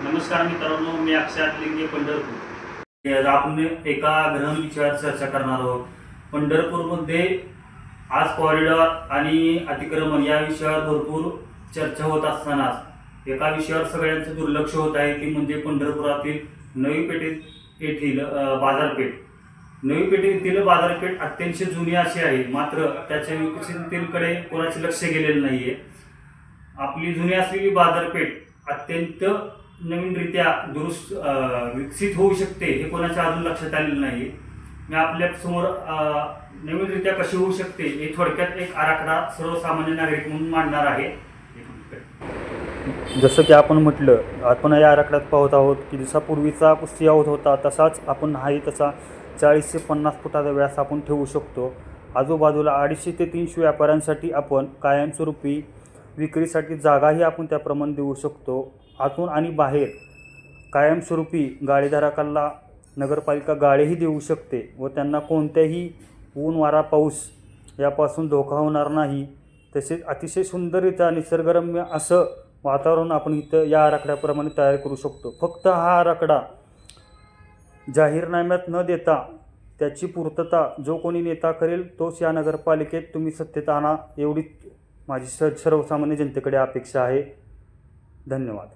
नमस्कार मित्रांनो, मी अक्षय लिंगे पंढरपूर। आज आपण एका गहन विषयावर चर्चा करणार आहोत। पंढरपूरमध्ये आज कॉरिडॉर आणि अतिक्रमण या विषयावर भरपूर चर्चा होत असतानाच एका विषयावर सगळ्यांचं दुर्लक्ष होत आहे, ती म्हणजे पंढरपुरातील नवी पेठ येथील बाजारपेठ। नवी पेठ येथील बाजारपेठ अत्यंत जुनी अशी आहे, मात्र त्याच्या विकसिततेकडे कोणाचे लक्ष गेलेले नाहीये। आपली जुनी असलेली बाजारपेठ अत्यंत नवीनरित्या दुरुस्त विकसित होऊ शकते हे कोणाच्या अजून लक्षात आलेलं नाही। मी आपल्या समोर नवीनरित्या कशी होऊ शकते हे थोडक्यात एक आराखडा सर्वसामान्य नागरिक म्हणून मांडणार आहे। जसं की आपण म्हटलं, आपण या आराखड्यात पाहत आहोत की जसा पूर्वीचा कुस्ती आऊट होता तसाच आपण हाही तसा 40 ते 50 फुटाचा व्यास आपण ठेवू शकतो। आजूबाजूला 250 ते 300 व्यापाऱ्यांसाठी आपण कायमस्वरूपी विक्रीसाठी जागाही आपण त्याप्रमाणे देऊ शकतो। आतून आणि बाहेर कायमस्वरूपी गाळेधारकांना नगरपालिका गाळेही देऊ शकते व त्यांना कोणत्याही ऊन वारा पाऊस यापासून धोका होणार नाही। तसेच अतिशय सुंदररित्या निसर्गरम्य असं वातावरण आपण इथं या आराखड्याप्रमाणे तयार करू शकतो। फक्त हा आराखडा जाहीरनाम्यात न देता त्याची पूर्तता जो कोणी नेता करेल तोच या नगरपालिकेत तुम्ही सत्तेत आणा, एवढी माझी सर्वसामान्य जनतेकडे अपेक्षा आहे। धन्यवाद।